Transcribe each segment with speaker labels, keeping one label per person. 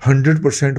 Speaker 1: 100%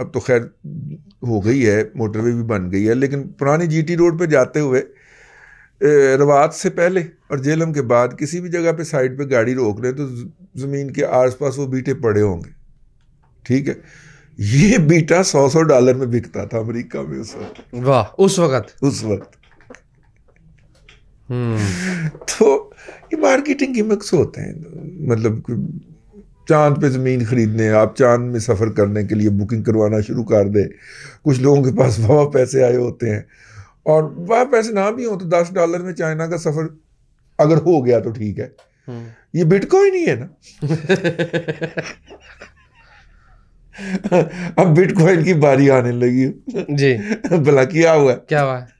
Speaker 1: اب تو خیر ہو گئی ہے, موٹر وے بھی بن گئی ہے, لیکن پرانی جی ٹی روڈ پہ جاتے ہوئے روات سے پہلے اور جہلم کے بعد کسی بھی جگہ پہ سائڈ پہ گاڑی روک لیں تو زمین کے آس پاس وہ بیٹے پڑے ہوں گے. ٹھیک ہے, یہ بیٹا $100 میں بکتا تھا امریکہ میں اس وقت.
Speaker 2: واہ, اس وقت
Speaker 1: تو یہ مارکیٹنگ گیمکس ہوتے ہیں. مطلب چاند پہ زمین خریدنے, آپ چاند میں سفر کرنے کے لیے بکنگ کروانا شروع کر دیں. کچھ لوگوں کے پاس واہ پیسے آئے ہوتے ہیں, اور واہ پیسے نہ بھی ہوں تو $10 میں چائنا کا سفر اگر ہو گیا تو ٹھیک ہے. یہ بٹ کوائن ہی ہے نا. اب بٹ کوائن کی باری آنے لگی.
Speaker 2: جی
Speaker 1: بھلا کیا ہوا
Speaker 2: ہے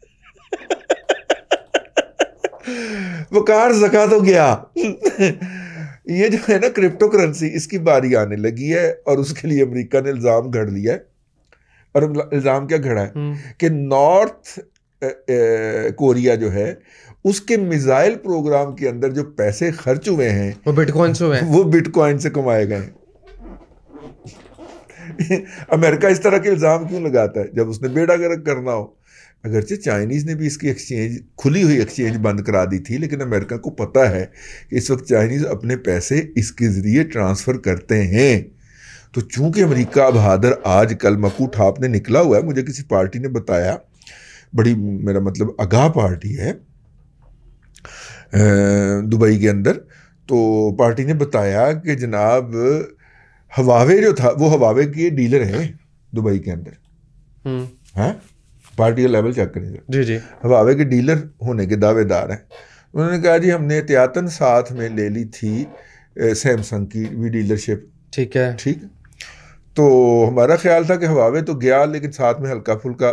Speaker 1: وقار زکا تو گیا. یہ جو ہے نا کرپٹو کرنسی, اس کی باری آنے لگی ہے, اور اس کے لیے امریکہ نے الزام گھڑ لیا ہے. اور الزام کیا گھڑا ہے کہ نارتھ کوریا جو ہے اس کے میزائل پروگرام کے اندر جو پیسے خرچ ہوئے ہیں
Speaker 2: وہ بٹ کوائن سے ہوئے ہیں,
Speaker 1: وہ بٹ کوائن سے کمائے گئے ہیں. امریکہ اس طرح کے الزام کیوں لگاتا ہے جب اس نے بیڑا گرک کرنا ہو؟ اگرچہ چائنیز نے بھی اس کی ایکسچینج, کھلی ہوئی ایکسچینج بند کرا دی تھی, لیکن امریکہ کو پتہ ہے کہ اس وقت چائنیز اپنے پیسے اس کے ذریعے ٹرانسفر کرتے ہیں. تو چونکہ امریکہ اب حاضر آج کل مکو ٹھاپ نے نکلا ہوا ہے, مجھے کسی پارٹی نے بتایا, بڑی میرا مطلب آگاہ پارٹی ہے دبئی کے اندر, تو پارٹی نے بتایا کہ جناب ہواوے جو تھا وہ ہواوے کے ڈیلر ہیں دبئی کے اندر. ہاں, پارٹی کا لیول چیک کریں.
Speaker 2: جی
Speaker 1: ہواوے کے ڈیلر ہونے کے دعوے دار ہیں. انہوں نے کہا جی ہم نے احتیاطاً ساتھ میں لے لی تھی سیمسنگ کی بھی ڈیلرشپ. ٹھیک ہے. تو ہمارا خیال تھا کہ ہواوے تو گیا, لیکن ساتھ میں ہلکا پھلکا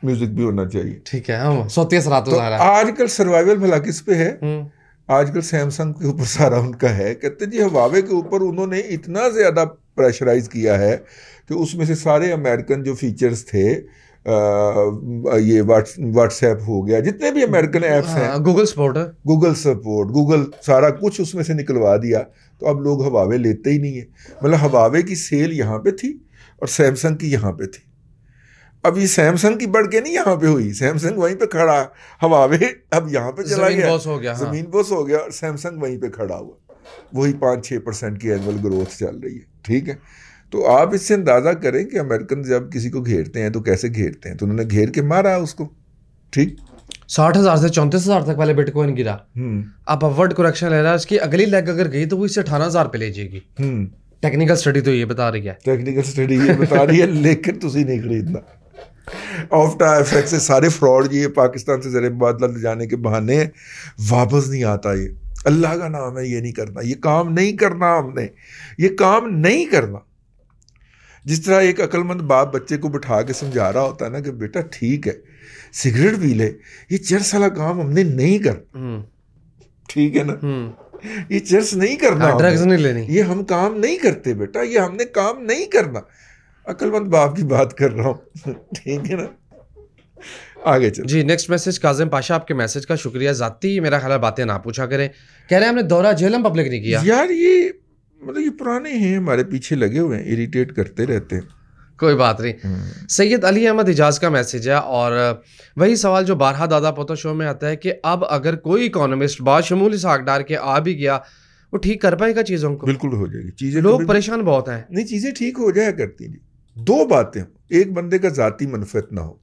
Speaker 1: میوزک بھی ہونا چاہیے.
Speaker 2: ٹھیک ہے, صوتی اثرات.
Speaker 1: تو آج کل سروائیول بھلا کس پہ ہے؟ آج کل سیمسنگ کے اوپر سارا ان کا ہے. کہتے جی ہواوے کے اوپر انہوں نے اتنا زیادہ پریشرائز کیا ہے کہ اس میں سے سارے امریکن جو فیچرز تھے, یہ واٹس ایپ ہو گیا, جتنے بھی امریکن ایپس ہیں, گوگل سپورٹ, گوگل سارا کچھ اس میں سے نکلوا دیا. تو اب لوگ ہواوے لیتے ہی نہیں ہیں. مطلب ہواوے کی سیل یہاں پہ تھی اور سیمسنگ کی یہاں پہ تھی. اب یہ سیمسنگ کی بڑھ کے نہیں یہاں پہ ہوئی, سیمسنگ وہیں پہ کھڑا, ہواوے اب یہاں پہ چلا گیا, زمین بوس ہو گیا, اور سیمسنگ وہیں پہ کھڑا ہوا. وہی 5-6% کی اینول گروتھ چل رہی ہے. ٹھیک ہے, تو آپ اس سے اندازہ کریں کہ امریکن جب کسی کو گھیرتے ہیں تو کیسے گھیرتے ہیں. تو انہوں نے گھیر کے مارا اس کو. ٹھیک,
Speaker 2: 60,000 سے 34,000 تک پہلے بٹ کوائن گرا. اب اپورڈ کریکشن لے رہا ہے, اس کی اگلی لیگ اگر گئی تو وہ اس سے 18,000 پہ لے جائے گی. ٹیکنیکل سٹڈی تو یہ بتا رہی ہے,
Speaker 1: لیکن تسی نہیں خریدنا. آفٹر ایفیکٹ سے سارے فراڈ, یہ پاکستان سے زر مبادلہ لے جانے کے بہانے واپس نہیں آتا. یہ اللہ کا نام ہے, یہ نہیں کرنا, یہ کام نہیں کرنا, ہم نے یہ کام نہیں کرنا. جس طرح ایک عقل مند باپ بچے کو بٹھا کے سمجھا رہا ہوتا ہے نا کہ بیٹا ٹھیک ہے سگریٹ پی لے, یہ چرس والا کام ہم نے نہیں کرنا. ٹھیک ہے نا, یہ چرس نہیں کرنا,
Speaker 2: ڈرگز نہیں لینی,
Speaker 1: یہ ہم کام نہیں کرتے بیٹا, یہ ہم نے کام نہیں کرنا. عقل مند باپ کی بات کر رہا ہوں. ٹھیک ہے نا, آگے چل.
Speaker 2: جی نیکسٹ میسج کاظم پاشا, آپ کے میسج کا شکریہ. ذاتی میرا خیال باتیں نہ پوچھا کریں. کہہ رہے ہیں ہم نے دورہ جہلم پبلک نہیں کیا.
Speaker 1: یار یہ مطلب یہ پرانے ہیں, ہمارے پیچھے لگے ہوئے ہیں, اریٹیٹ کرتے رہتے ہیں.
Speaker 2: کوئی بات نہیں. سید علی احمد حجاز کا میسج ہے, اور وہی سوال جو بارہا دادا پوتا شو میں آتا ہے کہ اب اگر کوئی اکانومسٹ باشمول اسحاق ڈار کے آ بھی گیا, وہ ٹھیک کر پائے گا چیزوں کو؟
Speaker 1: بالکل ہو جائے گی چیزیں.
Speaker 2: لوگ پریشان بہت ہیں.
Speaker 1: نہیں, چیزیں ٹھیک ہو جایا کرتی ہیں. دو باتیں ہوں, ایک بندے کا ذاتی منفعت نہ ہو,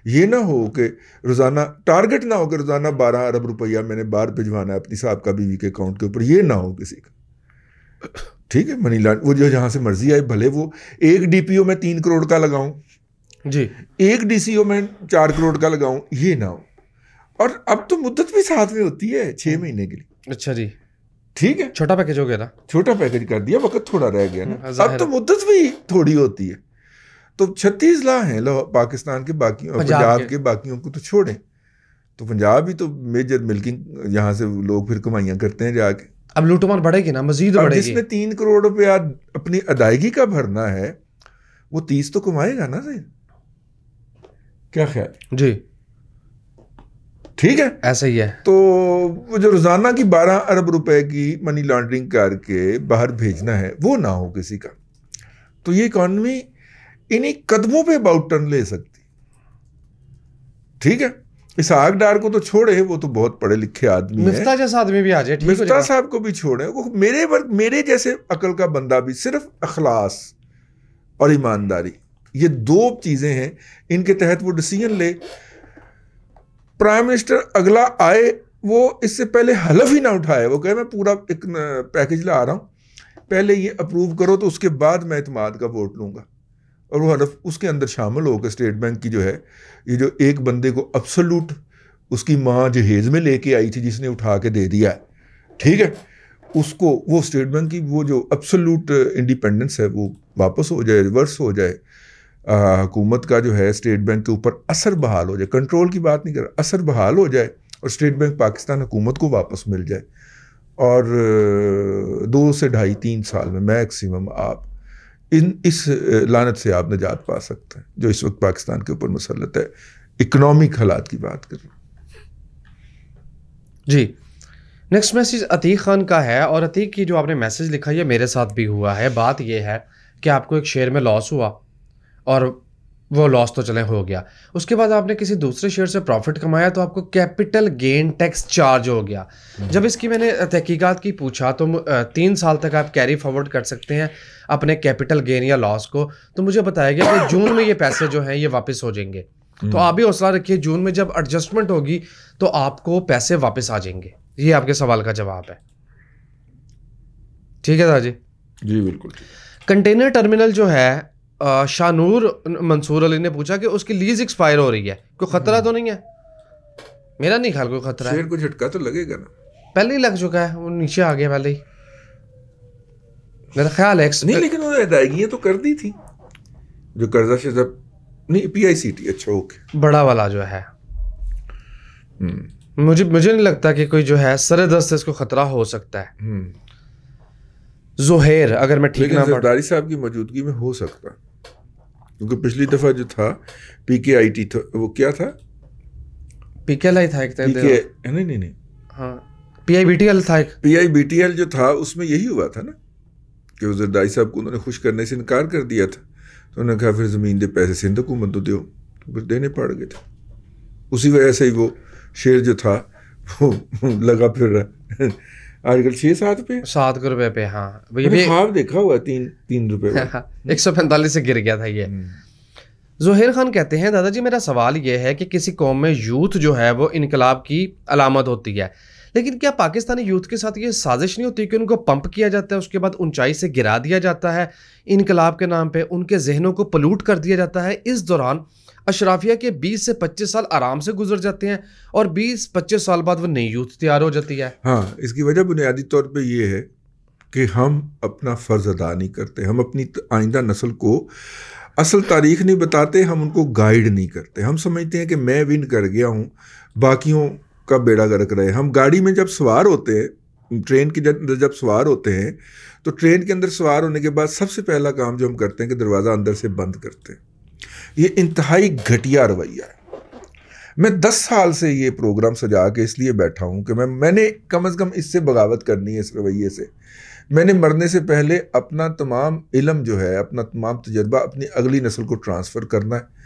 Speaker 1: یہ نہ ہو کہ روزانہ ٹارگٹ نہ ہو کہ روزانہ 12 ارب روپیہ میں نے باہر بھجوانا ہے اپنی صاحب کا بیوی کے اکاؤنٹ کے اوپر, یہ نہ ہو کسی کا. ٹھیک ہے, منی لانڈ وہ جو جہاں سے مرضی آئے, بھلے وہ ایک ڈی پی او میں 3 کروڑ کا لگاؤں,
Speaker 2: جی
Speaker 1: ایک ڈی سی او میں 4 کروڑ کا لگاؤں, یہ نہ ہو. اور اب تو مدت بھی ساتھ میں ہوتی ہے 6 مہینے کے لیے.
Speaker 2: اچھا جی,
Speaker 1: ٹھیک ہے,
Speaker 2: چھوٹا پیکج ہو گیا نا,
Speaker 1: چھوٹا پیکج کر دیا, وقت تھوڑا رہ گیا نا, اب تو مدت بھی تھوڑی ہوتی ہے. تو 36 لاکھ ہیں پاکستان کے باقیوں, پنجاب کے باقیوں کو تو چھوڑیں. تو پنجاب ہی تو میجر ملکنگ, یہاں سے لوگ پھر کمائیاں کرتے ہیں جا کے.
Speaker 2: اب لوٹ مار بڑھے گی نا, مزید بڑھے گی.
Speaker 1: جس نے 3 کروڑ روپیہ اپنی ادائیگی کا بھرنا ہے وہ 30 تو کمائے گا نا. صحیح, کیا خیال؟
Speaker 2: جی
Speaker 1: ٹھیک ہے,
Speaker 2: ایسا ہی ہے.
Speaker 1: تو وہ جو روزانہ کی 12 ارب روپے کی منی لانڈرنگ کر کے باہر بھیجنا ہے وہ نہ ہو کسی کا. تو یہ اکانومی انہیں قدموں پہ اباؤٹ ٹرن لے سکتی. ٹھیک ہے, اسحاق ڈار کو تو چھوڑے, وہ تو بہت پڑھے لکھے آدمی ہیں.
Speaker 2: مفتاح جیسا آدمی بھی آ جائے,
Speaker 1: مفتاح صاحب کو بھی چھوڑے. وہ میرے جیسے عقل کا بندہ بھی صرف اخلاص اور ایمانداری, یہ دو چیزیں ہیں, ان کے تحت وہ ڈیسیژن لے. پرائم منسٹر اگلا آئے, وہ اس سے پہلے حلف ہی نہ اٹھائے, وہ کہے میں پورا ایک پیکج لا رہا ہوں, پہلے یہ اپروو کرو تو اس کے بعد میں اعتماد کا ووٹ لوں گا. اور وہ حلف اس کے اندر شامل ہو کہ اسٹیٹ بینک کی جو ہے, یہ جو ایک بندے کو ابسولوٹ اس کی ماں جہیز میں لے کے آئی تھی جس نے اٹھا کے دے دیا ہے, ٹھیک ہے, اس کو وہ اسٹیٹ بینک کی وہ جو ابسولوٹ انڈیپینڈنس ہے وہ واپس ہو جائے, ریورس ہو جائے. حکومت کا جو ہے اسٹیٹ بینک کے اوپر اثر بحال ہو جائے, کنٹرول کی بات نہیں کر رہا, اثر بحال ہو جائے, اور اسٹیٹ بینک پاکستان حکومت کو واپس مل جائے. اور 2 سے 2.5-3 سال میں میکسیمم آپ اس لعنت سے آپ نجات پا سکتے ہیں جو اس وقت پاکستان کے اوپر مسلط ہے. اکنامک حالات کی بات کر رہے ہیں.
Speaker 2: جی, نیکسٹ میسیج عتیق خان کا ہے, اور عتیق کی جو آپ نے میسیج لکھا یہ میرے ساتھ بھی ہوا ہے. بات یہ ہے کہ آپ کو ایک شیئر میں لاس ہوا, اور وہ لاس تو چلیں ہو گیا, اس کے بعد آپ نے کسی دوسرے شیئر سے پروفٹ کمایا تو آپ کو کیپٹل گین ٹیکس چارج ہو گیا. جب اس کی میں نے تحقیقات کی پوچھا تو 3 سال تک آپ کیری فارورڈ کر سکتے ہیں اپنے کیپٹل گین یا لاس کو, تو مجھے بتایا گیا کہ جون میں یہ پیسے جو ہیں یہ واپس ہو جائیں گے. تو آپ بھی حوصلہ رکھیے, جون میں جب ایڈجسٹمنٹ ہوگی تو آپ کو پیسے واپس آ جائیں گے. یہ آپ کے سوال کا جواب ہے. ٹھیک ہے دادا جی؟
Speaker 1: جی بالکل.
Speaker 2: کنٹینر ٹرمینل جو ہے, شانور منصور علی نے پوچھا کہ اس کی لیز ایکسپائر ہو رہی ہے, کوئی خطرہ تو نہیں ہے؟ میرا نہیں خیال کوئی خطرہ ہے.
Speaker 1: شیئر کو جھٹکا تو لگے گا نا,
Speaker 2: پہلے ہی لگ چکا ہے, وہ نیچے آ گیا پہلے ہی, میرا خیال ہے.
Speaker 1: نہیں لیکن انہوں نے ادائیگیاں تو کر دی تھی جو قرضہ شزہ, نہیں پی آئی سی ٹی, اچھا اوکے,
Speaker 2: بڑا والا جو ہے. مجھے نہیں لگتا کہ کوئی جو ہے سر دست اس کو خطرہ ہو سکتا ہے. زہیر, اگر میں ٹھیک نہ
Speaker 1: زرداری صاحب کی موجودگی میں ہو سکتا, کیونکہ پچھلی دفعہ جو تھا پی کے آئی ٹی تھا, وہ کیا تھا,
Speaker 2: پی کے ایل آئی تھا ایک,
Speaker 1: نہیں
Speaker 2: ہاں پی آئی بی ٹی ایل تھا ایک,
Speaker 1: پی آئی بی ٹی ایل جو تھا اس میں یہی ہوا تھا نا کہ وہ زرداری صاحب کو انہوں نے خوش کرنے سے انکار کر دیا تھا, تو انہوں نے کہا پھر زمین دے پیسے سندھ حکومت تو دیو, تو پھر دینے پڑ گئے تھے. اسی وجہ سے ہی وہ شیئر جو تھا وہ لگا پھر رہا آج کل 7 روپے پہ.
Speaker 2: ہاں
Speaker 1: خواب دیکھا ہوا 3 روپے
Speaker 2: 145 سے گر گیا تھا یہ. زہیر خان کہتے ہیں دادا جی میرا سوال یہ ہے کہ کسی قوم میں یوتھ جو ہے وہ انقلاب کی علامت ہوتی ہے, لیکن کیا پاکستانی یوتھ کے ساتھ یہ سازش نہیں ہوتی کہ ان کو پمپ کیا جاتا ہے, اس کے بعد اونچائی سے گرا دیا جاتا ہے انقلاب کے نام پہ, ان کے ذہنوں کو پلوٹ کر دیا جاتا ہے. اس دوران اشرافیہ کے 20 سے 25 سال آرام سے گزر جاتے ہیں, اور 20-25 سال بعد وہ نئی یوتھ تیار ہو جاتی ہے.
Speaker 1: ہاں, اس کی وجہ بنیادی طور پہ یہ ہے کہ ہم اپنا فرض ادا نہیں کرتے, ہم اپنی آئندہ نسل کو اصل تاریخ نہیں بتاتے, ہم ان کو گائیڈ نہیں کرتے. ہم سمجھتے ہیں کہ میں ون کر گیا ہوں, باقیوں کا بیڑا گرک رہے. ہم گاڑی میں جب سوار ہوتے ہیں, ٹرین کے اندر جب سوار ہوتے ہیں, تو ٹرین کے اندر سوار ہونے کے بعد سب سے پہلا کام جو ہم کرتے ہیں کہ دروازہ اندر سے بند کرتے ہیں. یہ انتہائی گھٹیا رویہ ہے. میں 10 سال سے یہ پروگرام سجا کے اس لیے بیٹھا ہوں کہ میں نے کم از کم اس سے بغاوت کرنی ہے, اس رویے سے. میں نے مرنے سے پہلے اپنا تمام علم جو ہے, اپنا تمام تجربہ اپنی اگلی نسل کو ٹرانسفر کرنا ہے.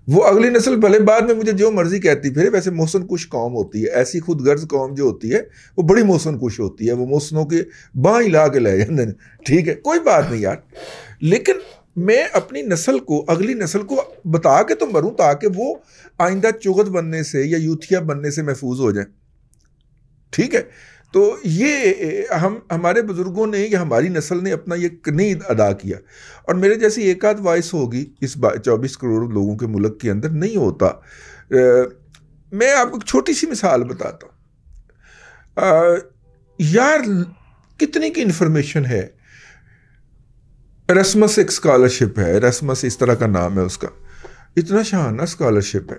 Speaker 1: وہ اگلی نسل بھلے بعد میں مجھے جو مرضی کہتی پھر, ویسے محسن کش قوم ہوتی ہے, ایسی خود غرض قوم جو ہوتی ہے وہ بڑی محسن کش ہوتی ہے, وہ محسنوں کے باں ہلا کے لے جاتے ہیں. ٹھیک ہے, کوئی بات نہیں یار, لیکن میں اپنی نسل کو, اگلی نسل کو بتا کے تو مروں تاکہ وہ آئندہ چغت بننے سے یا یوتھیا بننے سے محفوظ ہو جائیں. ٹھیک ہے, تو یہ ہمارے بزرگوں نے یا ہماری نسل نے اپنا یہ نہیں ادا کیا, اور میرے جیسی ایک آدھ وائس ہوگی اس 24 کروڑ لوگوں کے ملک کے اندر, نہیں ہوتا. میں آپ کو ایک چھوٹی سی مثال بتاتا ہوں یار, کتنی کی انفارمیشن ہے. رسمس ایک اسکالرشپ ہے, رسمس اس طرح کا نام ہے اس کا, اتنا شہانہ اسکالرشپ ہے,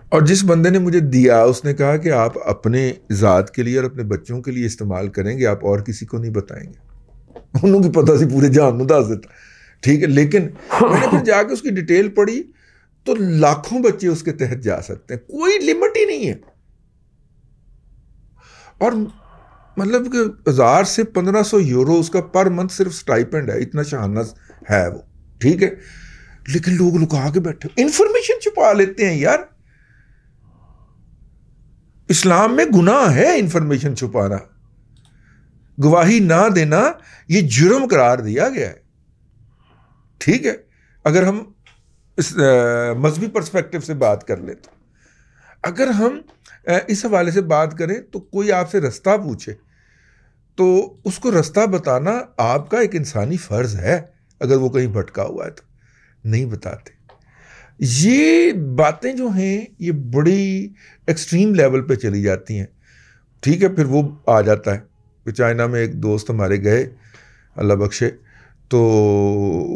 Speaker 1: اور جس بندے نے مجھے دیا اس نے کہا کہ آپ اپنے ذات کے لیے اور اپنے بچوں کے لیے استعمال کریں گے, آپ اور کسی کو نہیں بتائیں گے. انہوں کی پتہ سی پورے جہان میں دس دیتا. ٹھیک ہے, لیکن میں نے پھر جا کے اس کی ڈیٹیل پڑھی تو لاکھوں بچے اس کے تحت جا سکتے ہیں, کوئی لمٹ ہی نہیں ہے. اور مطلب کہ 1000 سے 1500 یورو اس کا پر منتھ صرف سٹائپنڈ ہے, اتنا شہانہ ہے وہ. ٹھیک ہے، لیکن لوگ لکا کے بیٹھے، انفارمیشن چھپا لیتے ہیں یار. اسلام میں گناہ ہے انفارمیشن چھپانا، گواہی نہ دینا یہ جرم قرار دیا گیا ہے. ٹھیک ہے، اگر ہم اس مذہبی پرسپیکٹو سے بات کر لیں، تو اگر ہم اس حوالے سے بات کریں تو کوئی آپ سے رستہ پوچھے تو اس کو رستہ بتانا آپ کا ایک انسانی فرض ہے. اگر وہ کہیں بھٹکا ہوا ہے تو نہیں بتاتے. یہ باتیں جو ہیں یہ بڑی ایکسٹریم لیول پہ چلی جاتی ہیں. ٹھیک ہے، پھر وہ آ جاتا ہے. چائنا میں ایک دوست ہمارے گئے، اللہ بخشے، تو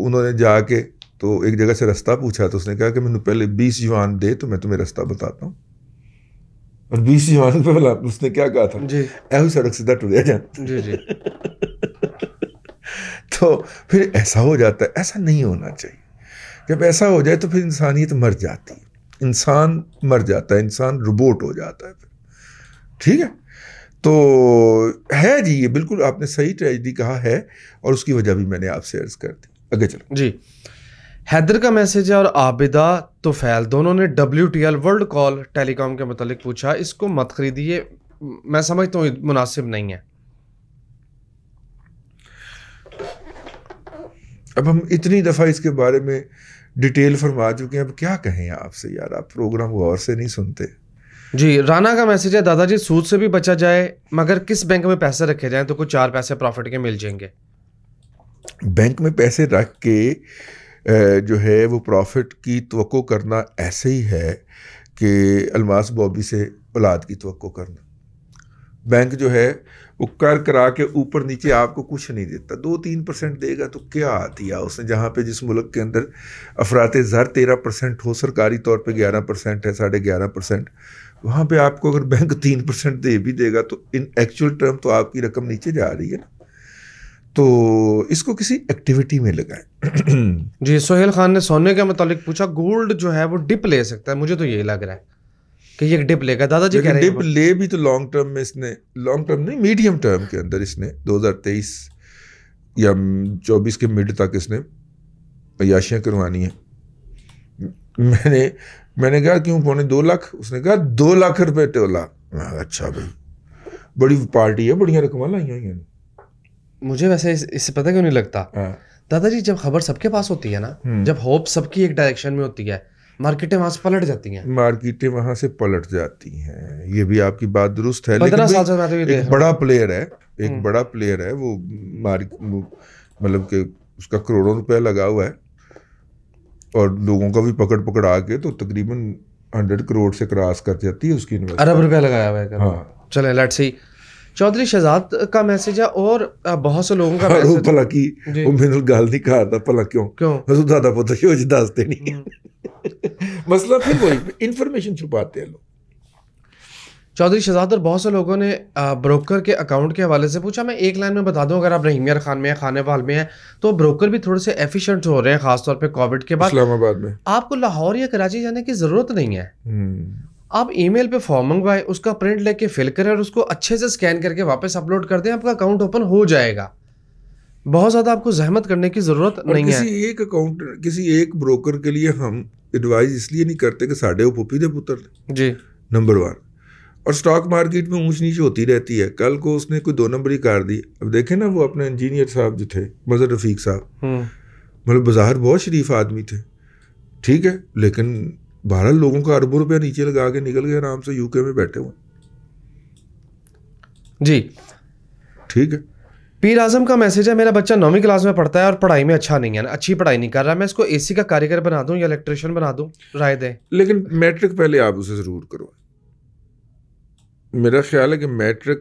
Speaker 1: انہوں نے جا کے تو ایک جگہ سے رستہ پوچھا، تو اس نے کہا کہ مجھے پہلے 20 یوان دے تو میں تمہیں رستہ بتاتا ہوں. اور 20 یوان پہ اس نے کیا کہا تھا؟
Speaker 2: جی
Speaker 1: ایسے سڑک سیدھا ٹریا جانا.
Speaker 2: جی جی.
Speaker 1: تو پھر ایسا ہو جاتا ہے. ایسا نہیں ہونا چاہیے. جب ایسا ہو جائے تو پھر انسانیت مر جاتی ہے، انسان مر جاتا ہے، انسان روبوٹ ہو جاتا ہے پھر. ٹھیک ہے، تو ہے جی، یہ بالکل آپ نے صحیح ٹریجڈی کہا ہے، اور اس کی وجہ بھی میں نے آپ سے عرض کر دی. آگے چلو
Speaker 2: جی. حیدر کا میسج ہے اور عابدہ توفیل دونوں نے WTL ورلڈ کال ٹیلی کام کے متعلق پوچھا. اس کو مت خریدیے، میں سمجھتا ہوں مناسب نہیں ہے.
Speaker 1: اب ہم اتنی دفعہ اس کے بارے میں ڈیٹیل فرما چکے ہیں، اب کیا کہیں آپ سے یار، آپ پروگرام غور سے نہیں سنتے.
Speaker 2: جی. رانا کا میسج ہے، دادا جی سود سے بھی بچا جائے مگر کس بینک میں پیسے رکھے جائیں تو کچھ 4 پیسے پروفٹ کے مل جائیں گے.
Speaker 1: بینک میں پیسے رکھ کے جو ہے وہ پروفٹ کی توقع کرنا ایسے ہی ہے کہ الماس بابی سے اولاد کی توقع کرنا. بینک جو ہے وہ کرا کے اوپر نیچے آپ کو کچھ نہیں دیتا. 2-3% دے گا تو کیا آتی ہے اس نے، جہاں پہ جس ملک کے اندر افراط زر 13% ہو، سرکاری طور پہ 11% ہے، 11.5%، وہاں پہ آپ کو اگر بینک 3% دے بھی دے گا تو ان ایکچوئل ٹرم تو آپ کی رقم نیچے جا رہی ہے نا. تو اس کو کسی ایکٹیویٹی میں لگائیں.
Speaker 2: جی. سہیل خان نے سونے کے متعلق پوچھا، گولڈ جو ہے وہ ڈپ لے سکتا ہے؟ مجھے تو یہی لگ رہا ہے کہ یہ ڈپ لے گا. دادا جی کہہ رہے ہیں
Speaker 1: ڈپ لے بھی تو لانگ ٹرم میں اس نے، لانگ ٹرم نہیں میڈیم ٹرم کے اندر اس نے 2023 یا 24 کے مڈ تک اس نے عیاشیاں کروانی ہیں. میں نے کہا کیوں 2.25 لاکھ؟ اس نے کہا 2 لاکھ روپے تولا. اچھا بھائی، بڑی پارٹی ہے، بڑیاں رقم لائی ہوئی ہیں.
Speaker 2: مجھے ویسے اس سے پتہ کیوں نہیں لگتا دادا جی، جب خبر سب کے پاس ہوتی ہے نا، جب ہوپ سب کی ایک ڈائریکشن میں ہوتی ہے، مارکیٹیں وہاں سے پلٹ جاتی ہیں.
Speaker 1: مارکیٹیں وہاں سے پلٹ جاتی ہیں، یہ بھی آپ کی بات درست ہے.
Speaker 2: 15 سال سے میں تو یہ دیکھ
Speaker 1: ایک بڑا پلیئر ہے، ایک بڑا پلیئر ہے وہ، مطلب کہ اس کا کروڑوں روپے لگا ہوا ہے، اور لوگوں کا بھی پکڑ کے تو تقریباً 100 کروڑ سے کراس کر جاتی ہے اس کی انویسٹمنٹ.
Speaker 2: ارب روپیہ لگایا ہوا ہے.
Speaker 1: ہاں
Speaker 2: چلیں لیٹ سی. چودھری شہزاد کا میسج ہے اور بہت سے لوگوں کا
Speaker 1: میسج. بھلا کی وہ میرے گال نہیں کہا تھا، بھلا کیوں زیادہ پتہ کیوں دستے نہیں. مسئلہ پھر وہی انفارمیشن چھپاتے ہیں لوگ.
Speaker 2: چودھری شہزاد اور بہت سے لوگوں نے بروکر کے اکاؤنٹ کے حوالے سے پوچھا. میں ایک لائن میں بتا دوں، اگر آپ رحیم یار خان میں ہیں، خانے وال میں ہیں، تو بروکر بھی تھوڑے سے ایفیشینٹ ہو رہے ہیں، خاص طور پہ کووڈ کے بعد.
Speaker 1: اسلام آباد میں
Speaker 2: آپ کو لاہور یا کراچی جانے کی ضرورت نہیں ہے. آپ ای میل پہ فارم منگوائیں، اس کا پرنٹ لے کے فل کریں اور اس کو اچھے سے اسکین کر کے واپس اپلوڈ کر دیں، آپ کا اکاؤنٹ اوپن ہو جائے گا. بہت زیادہ آپ کو زحمت کرنے کی ضرورت نہیں ہے.
Speaker 1: کسی ایک اکاؤنٹ، کسی ایک بروکر کے لیے ہم ایڈوائز اس لیے نہیں کرتے کہ ساڈے وہ پھوپھی دے پتر
Speaker 2: جی
Speaker 1: نمبر 1. اور سٹاک مارکیٹ میں اونچ نیچ ہوتی رہتی ہے. کل کو اس نے کوئی 2 نمبری کار دی. اب دیکھیں نا، وہ اپنے انجینئر صاحب جو تھے مظہر رفیق صاحب، مطلب بظاہر بہت شریف آدمی تھے، ٹھیک ہے، لیکن بہرحال لوگوں کا اربوں روپیہ نیچے لگا کے نکل گئے، آرام سے UK میں بیٹھے ہوئے.
Speaker 2: جی
Speaker 1: ٹھیک ہے.
Speaker 2: پیر اعظم کا میسج ہے، میرا بچہ 9ویں کلاس میں پڑھتا ہے اور پڑھائی میں اچھا نہیں ہے، اچھی پڑھائی نہیں کر رہا. میں اس کو AC کا کاریگر بنا دوں یا الیکٹریشین بنا دوں؟ رائے دیں.
Speaker 1: لیکن میٹرک پہلے آپ اسے ضرور کرو. میرا خیال ہے کہ میٹرک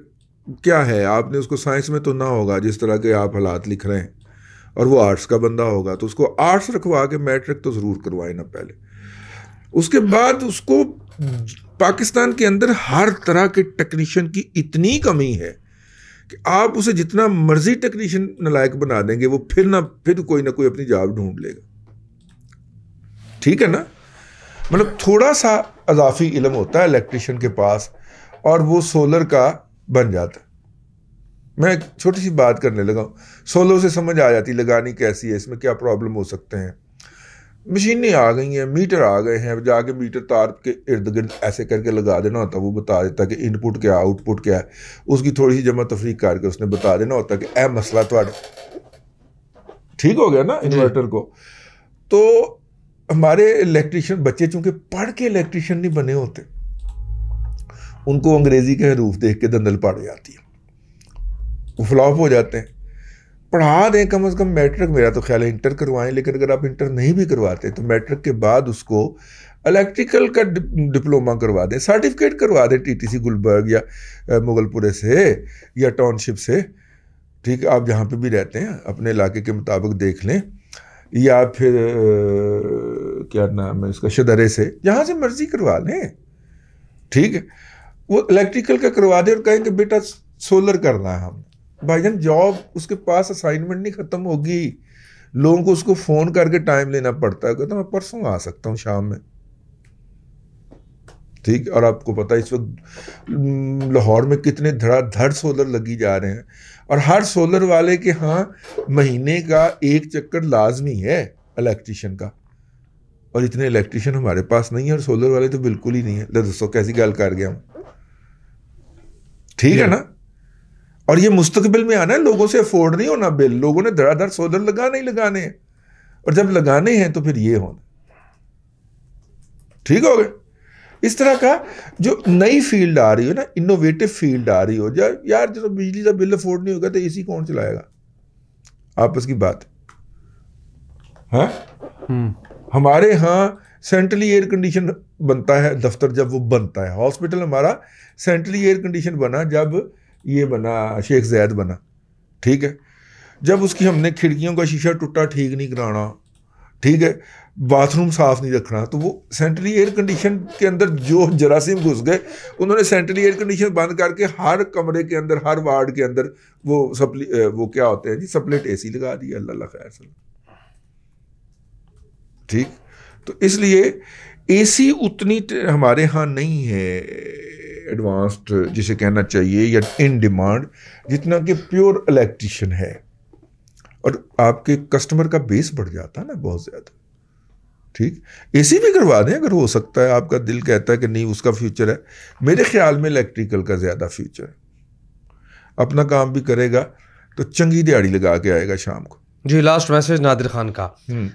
Speaker 1: کیا ہے، آپ نے اس کو سائنس میں تو نہ ہوگا جس طرح کے آپ حالات لکھ رہے ہیں، اور وہ آرٹس کا بندہ ہوگا تو اس کو آرٹس رکھوا کے میٹرک تو ضرور کروائے نا پہلے. اس کے بعد اس کو پاکستان کے اندر ہر طرح کے ٹیکنیشین کی اتنی کمی ہے کہ آپ اسے جتنا مرضی ٹیکنیشین نالائق بنا دیں گے، وہ پھر کوئی نہ کوئی اپنی جاب ڈھونڈ لے گا. ٹھیک ہے نا. مطلب تھوڑا سا اضافی علم ہوتا ہے الیکٹریشین کے پاس اور وہ سولر کا بن جاتا ہے. میں ایک چھوٹی سی بات کرنے لگا ہوں، سولر سے سمجھ آ جاتی لگانی کیسی ہے، اس میں کیا پرابلم ہو سکتے ہیں. مشینیں آ گئی ہیں، میٹر آ گئے ہیں، جا کے میٹر تار کے ارد گرد ایسے کر کے لگا دینا ہوتا، وہ بتا دیتا کہ ان پٹ کیا آؤٹ پٹ کیا ہے، اس کی تھوڑی سی جمع تفریق کر کے اس نے بتا دینا ہوتا کہ اے مسئلہ ٹھیک ہو گیا نا انورٹر کو۔ تو ہمارے الیکٹریشین بچے چونکہ پڑھ کے الیکٹریشین نہیں بنے ہوتے، ان کو انگریزی کے حروف دیکھ کے دندل پڑ جاتی ہے، وہ فلاپ ہو جاتے ہیں۔ پڑھا دیں کم از کم میٹرک، میرا تو خیال ہے انٹر کروائیں، لیکن اگر آپ انٹر نہیں بھی کرواتے تو میٹرک کے بعد اس کو الیکٹریکل کا ڈپلومہ کروا دیں، سرٹیفکیٹ کروا دیں ٹی ٹی سی گلبرگ یا مغل پورے سے یا ٹاؤن شپ سے، ٹھیک ہے، آپ جہاں پہ بھی رہتے ہیں اپنے علاقے کے مطابق دیکھ لیں، یا پھر کیا نام ہے اس کا، شدرے سے، جہاں سے مرضی کروا لیں، ٹھیک ہے، وہ الیکٹریکل کا کروا دیں اور کہیں کہ بیٹا سولر کرنا ہے ہم۔ بھائی جان جاب اس کے پاس اسائنمنٹ نہیں ختم ہوگی، لوگوں کو اس کو فون کر کے ٹائم لینا پڑتا ہے، کہتا میں پرسوں آ سکتا ہوں شام میں، ٹھیک ہے۔ اور آپ کو پتہ ہے اس وقت لاہور میں کتنے دھڑا دھڑ سولر لگی جا رہے ہیں، اور ہر سولر والے کے ہاں مہینے کا ایک چکر لازمی ہے الیکٹریشین کا، اور اتنے الیکٹریشین ہمارے پاس نہیں ہے، اور سولر والے تو بالکل ہی نہیں ہے۔ دوستوں کیسی گل کر گیا ہوں، ٹھیک ہے نا۔ اور یہ مستقبل میں آنا ہے، لوگوں سے افورڈ نہیں ہونا بل، لوگوں نے دھڑا دھڑ سولر لگانے ہی لگانے ہیں، اور جب لگانے ہیں تو پھر یہ ہونا، ٹھیک ہو گئے۔ اس طرح کا جو نئی فیلڈ آ رہی ہو نا، انوویٹو فیلڈ آ رہی ہو، یار جو بجلی کا بل افورڈ نہیں ہوگا تو اے سی کون چلائے گا، آپس کی بات ہے۔ ہمارے ہاں سینٹرلی ایئر کنڈیشن بنتا ہے دفتر، جب وہ بنتا ہے، ہاسپٹل ہمارا سینٹرلی ایئر کنڈیشن بنا جب یہ بنا شیخ زید بنا، ٹھیک ہے، جب اس کی ہم نے کھڑکیوں کا شیشہ ٹوٹا ٹھیک نہیں کرانا، ٹھیک ہے، باتھ روم صاف نہیں رکھنا، تو وہ سینٹرلی ایئر کنڈیشن کے اندر جو جراثیم گھس گئے، انہوں نے سینٹرلی ایئر کنڈیشن بند کر کے ہر کمرے کے اندر، ہر وارڈ کے اندر وہ کیا ہوتے ہیں جی، سپلٹ اے سی لگا دیا، اللہ خیر سن، ٹھیک۔ تو اس لیے اے سی اتنی ہمارے ہاں نہیں ہے ایڈوانسڈ جسے کہنا چاہیے یا ان ڈیمانڈ، جتنا کہ پیور الیکٹریشین ہے، اور آپ کے کسٹمر کا بیس بڑھ جاتا ہے نا بہت زیادہ، ٹھیک۔ اے سی بھی کروا دیں اگر ہو سکتا ہے، آپ کا دل کہتا ہے کہ نہیں اس کا فیوچر ہے، میرے خیال میں الیکٹریکل کا زیادہ فیوچر ہے، اپنا کام بھی کرے گا تو چنگی دیہڑی لگا کے آئے گا شام کو۔
Speaker 2: جی لاسٹ میسج نادر خان کا۔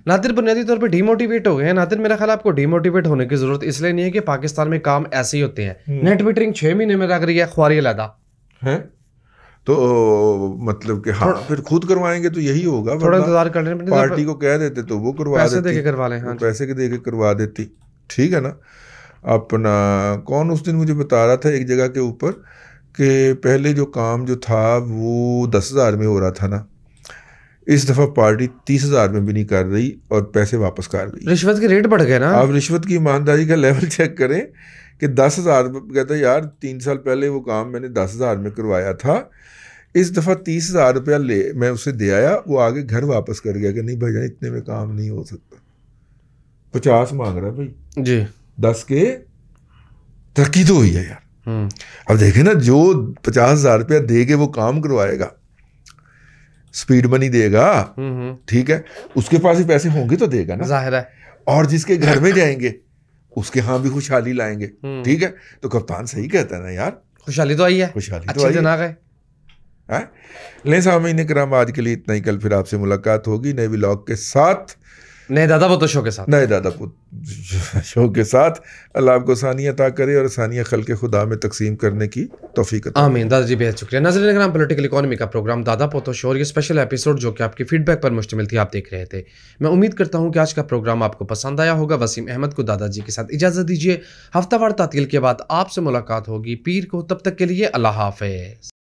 Speaker 2: نادر بنیادی طور پہ ڈی موٹیویٹ ہو گئے ہیں۔ نادر میرا خیال آپ کو ڈی موٹیویٹ ہونے کی ضرورت اس لیے نہیں ہے کہ پاکستان میں کام ایسے ہی ہوتے ہیں، نیٹ میٹرنگ 6 مہینے میں لگ رہی ہے، خواری علیحدہ
Speaker 1: ہے، تو مطلب کہ ہاں پھر خود کروائیں گے تو یہی ہوگا،
Speaker 2: تھوڑا انتظار کر لیں،
Speaker 1: پارٹی کو کہہ دیتے تو وہ کروا دیتی،
Speaker 2: پیسے دے کے کروا لیں، ہاں
Speaker 1: پیسے کے دے کے کروا دیتی، ٹھیک ہے نا۔ اپنا کون اس دن مجھے بتا رہا تھا ایک جگہ کے اوپر کہ پہلے جو کام جو تھا وہ 10,000 میں ہو رہا تھا نا، اس دفعہ پارٹی 30,000 میں بھی نہیں کر رہی اور پیسے واپس کر رہی،
Speaker 2: رشوت کے ریٹ بڑھ گئے نا۔ آپ
Speaker 1: رشوت کی ایمانداری کا لیول چیک کریں کہ 10,000 کہتا ہے یار 3 سال پہلے وہ کام میں نے 10,000 میں کروایا تھا، اس دفعہ 30,000 روپیہ میں اسے دے آیا، وہ آگے گھر واپس کر گیا کہ نہیں بھائی جان اتنے میں کام نہیں ہو سکتا، 50 مانگ رہا ہے بھائی
Speaker 2: جی
Speaker 1: 10 کے، ترقی تو ہوئی ہے یار۔ اب دیکھیں نا جو 50,000 روپیہ دے کے وہ کام کروائے گا، سپیڈ منی دے گا، ٹھیک ہے، اس کے پاس ہی پیسے ہوں گے تو دے گا نا،
Speaker 2: ظاہر ہے،
Speaker 1: اور جس کے گھر میں جائیں گے اس کے ہاں بھی خوشحالی لائیں گے، ٹھیک ہے۔ تو کپتان صحیح کہتا ہے نا یار،
Speaker 2: خوشحالی تو آئی ہے،
Speaker 1: خوشحالی تو
Speaker 2: اچھے
Speaker 1: آئی
Speaker 2: دن آ
Speaker 1: ہے۔
Speaker 2: گئے۔
Speaker 1: لیں سامعین کرام آج کے لیے اتنا ہی، کل پھر آپ سے ملاقات ہوگی نئے ولاگ کے ساتھ،
Speaker 2: نئے دادا پوتو شو کے ساتھ،
Speaker 1: نئے دادا شو کے ساتھ۔ اللہ آپ کو ثانیہ عطا کرے اور ثانیہ خلق خدا میں تقسیم کرنے کی توفیق عطا کرے۔
Speaker 2: آمین۔ دادا جی بہت شکریہ۔ ناظرین کرام، پولیٹیکل اکانومی کا پروگرام دادا پوتو شو اور یہ اسپیشل ایپیسوڈ جو کہ آپ کی فیڈ بیک پر مشتمل تھی آپ دیکھ رہے تھے۔ میں امید کرتا ہوں کہ آج کا پروگرام آپ کو پسند آیا ہوگا۔ وسیم احمد کو دادا جی کے ساتھ اجازت دیجیے، ہفتہ وار تعطیل کے بعد آپ سے ملاقات ہوگی پیر کو، تب تک کے لیے اللہ حافظ۔